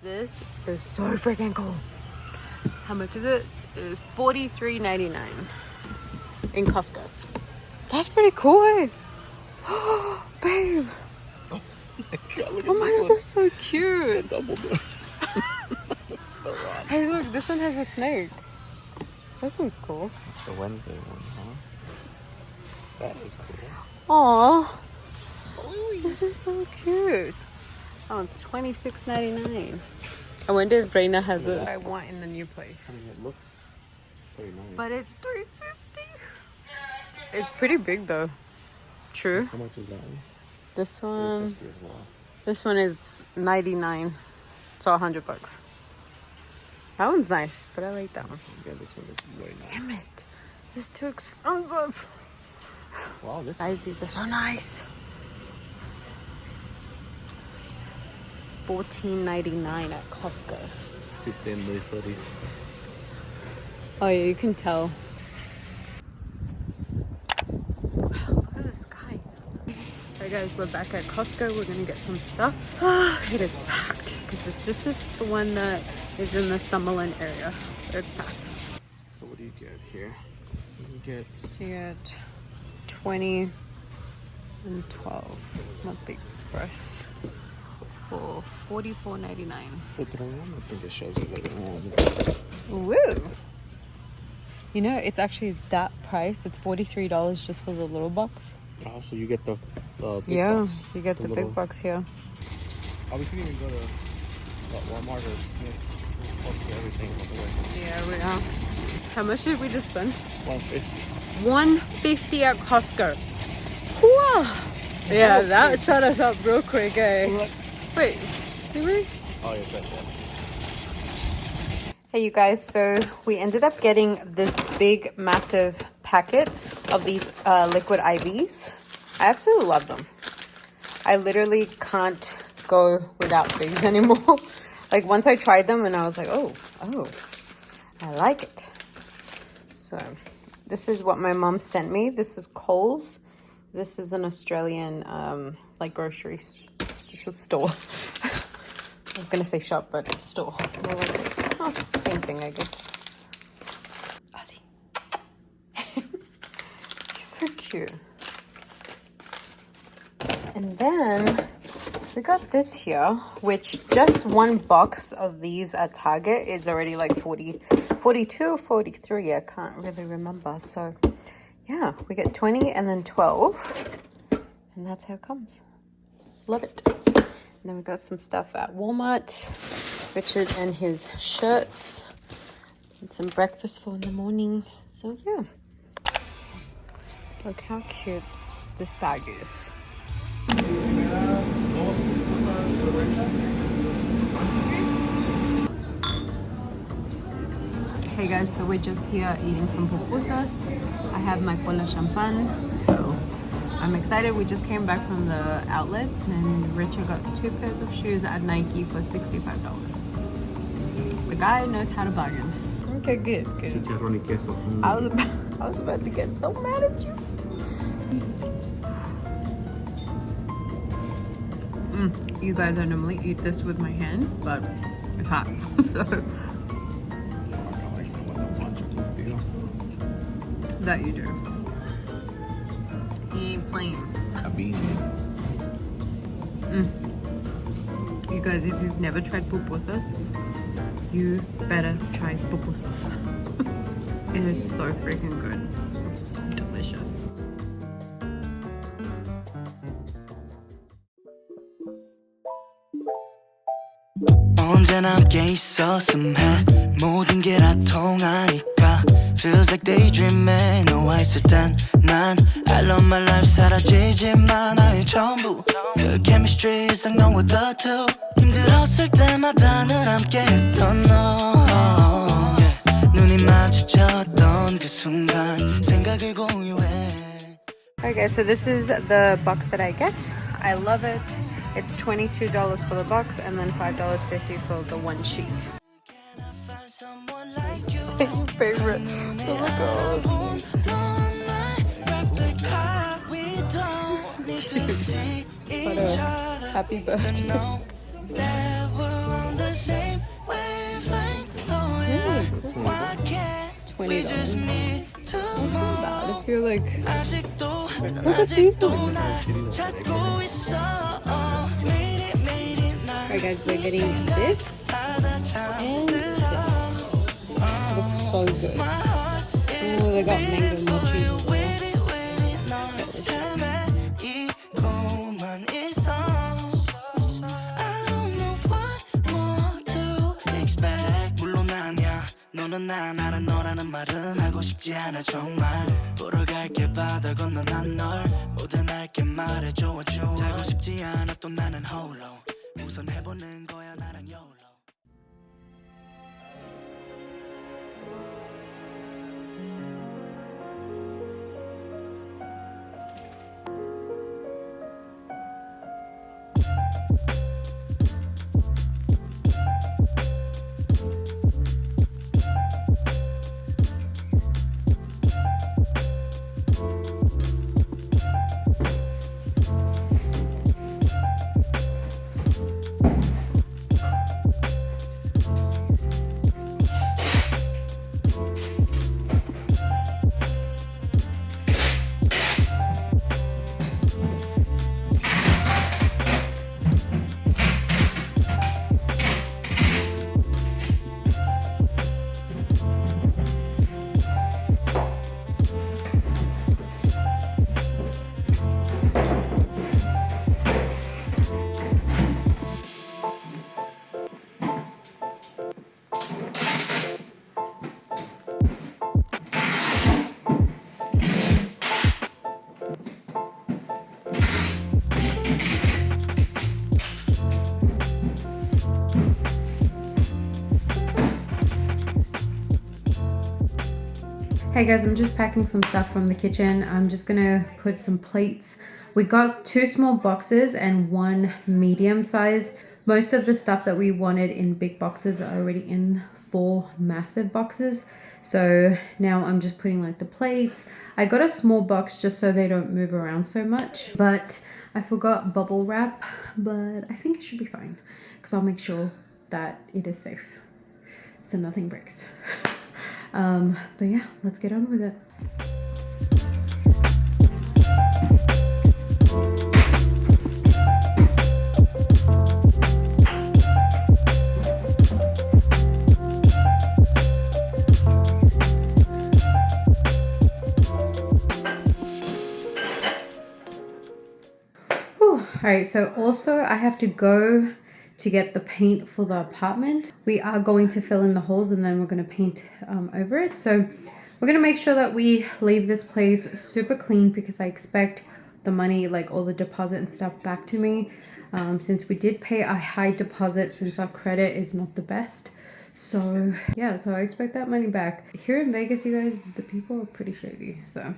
This is so freaking cool. How much is it? It's $43.99 in Costco. That's pretty cool, eh? Oh, babe. Oh my god, look at oh my this god, one. that's so cute. Double door. Hey, look, this one has a snake. This one's cool. It's the Wednesday one, huh? That is cool. Aw, this is so cute. Oh, it's $26.99. I wonder if Reina has it. I want in the new place. I mean, it looks very nice. But it's $3.50. It's pretty big though. True. How much is that one? This one. $3.50 as well. This one is $99. So $100. That one's nice, but I like that one. Yeah, this one is really nice. Damn it! This is too expensive. Wow, this. Guys, these are so nice. $14.99 at Costco. 15 these hoodies. Oh yeah, you can tell. Wow, look at the sky. Alright guys, we're back at Costco. We're gonna get some stuff. It is packed because this is the one that is in the Summerlin area, so it's packed. So what do you get here? So you get. You get 20 and 12 monthly express for $44.99. Flip it around. I think it shows you a little bit more. Woo! You know, it's actually that price. It's $43 just for the little box. Oh, so you get the big Yeah, box. you get the little... big box here. Oh, we can even go to Walmart or Smith's. Close to everything all the way. Yeah, we are. How much did we just spend? $150. $150 at Costco. Whoa! Yeah, that shut us up real quick, eh? Wait, did we? Oh, yeah, that's it. Hey you guys, so we ended up getting this big massive packet of these liquid IVs. I absolutely love them. I literally can't go without these anymore. Like once I tried them and I was like, oh, I like it. So this is what my mom sent me. This is Coles. This is an Australian like grocery store. I was gonna say shop, but store. Oh, same thing, I guess. Ozzy. He's so cute. And then we got this here, which just one box of these at Target is already like 42, 43. I can't really remember. So yeah, we get 20 and then 12. And that's how it comes. Love it. And then we got some stuff at Walmart. Richard and his shirts. And some breakfast for in the morning. So yeah. Look how cute this bag is. Hey guys, so we're just here eating some pupusas. I have my cola champagne, so I'm excited. We just came back from the outlets and Richard got 2 pairs of shoes at Nike for $65. The guy knows how to bargain. Okay, good. I was about to get so mad at you. You guys, I normally eat this with my hand, but it's hot, so that you do. He ain't playing. You guys, if you've never tried pupusas, you better try pupusas. It is so freaking good. It's so delicious. 언제나 함께 있었음 해 모든 게 다 통하니까 Feels like daydreaming 너와 있을 땐 난 I love my life 사라지지만 나의 전부 그 chemistry 이상 너와 the two 힘들었을 때마다 늘 함께 했던 너 yeah. 눈이 마주쳤던 그 순간 생각을 공유해 Alright guys, so this is the box that I get. I love it. It's $22 for the box and then $5.50 for the one sheet. Your favorite. Oh my god. This is so cute. But happy birthday. you're like, 아직도 look at these ones. 찾고 있어 Alright guys, we're getting this and this. Looks so good. Oh, they got mango mochi as well. 너는 난 알아 너라는 말은 하고 싶지 않아 정말 보러 갈게 바다 건너 난 널 뭐든 할게 말해줘 하고 싶지 않아 또 나는 홀로 우선 해보는 거야 나랑 YOLO Hey guys, I'm just packing some stuff from the kitchen. I'm just gonna put some plates. We got 2 small boxes and 1 medium size. Most of the stuff that we wanted in big boxes are already in 4 massive boxes. So now I'm just putting like the plates. I got a small box just so they don't move around so much, but I forgot bubble wrap, but I think it should be fine because I'll make sure that it is safe so nothing breaks. But yeah, let's get on with it. Alright, so also I have to go to get the paint for the apartment. We are going to fill in the holes and then we're going to paint over it. So we're going to make sure that we leave this place super clean because I expect the money, like all the deposit and stuff, back to me. Since we did pay a high deposit since our credit is not the best. So yeah, so I expect that money back. Here in Vegas, you guys, the people are pretty shady. So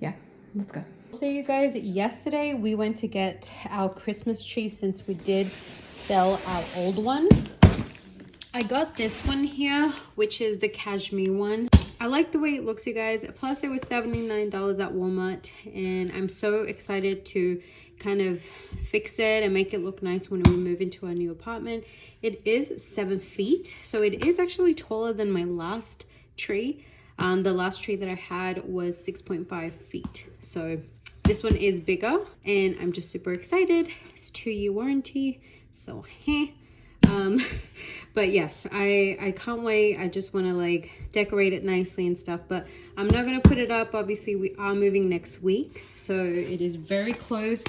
yeah, let's go. So you guys, yesterday we went to get our Christmas tree since we did sell our old one. I got this one here, which is the cashmere one. I like the way it looks, you guys. Plus it was $79 at Walmart and I'm so excited to kind of fix it and make it look nice when we move into our new apartment. It is 7 feet, so it is actually taller than my last tree. The last tree that I had was 6.5 feet. So this one is bigger and I'm just super excited. It's 2-year warranty, so but yes, I can't wait. I just want to like decorate it nicely and stuff, but I'm not going to put it up. Obviously we are moving next week, so it is very close.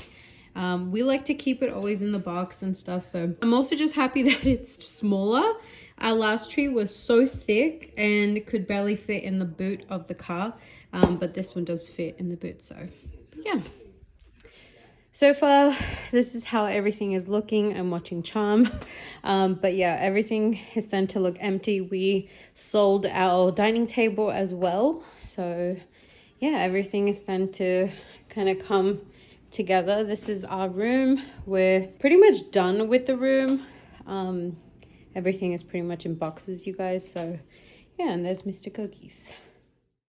We like to keep it always in the box and stuff, so I'm also just happy that it's smaller. Our last tree was so thick and could barely fit in the boot of the car, but this one does fit in the boot, so yeah. So far, this is how everything is looking. I'm watching Charm, but yeah, everything is starting to look empty. We sold our dining table as well, so yeah, everything is starting to kind of come together. This is our room. We're pretty much done with the room. Everything is pretty much in boxes, you guys, so yeah. And there's Mr. Cookies.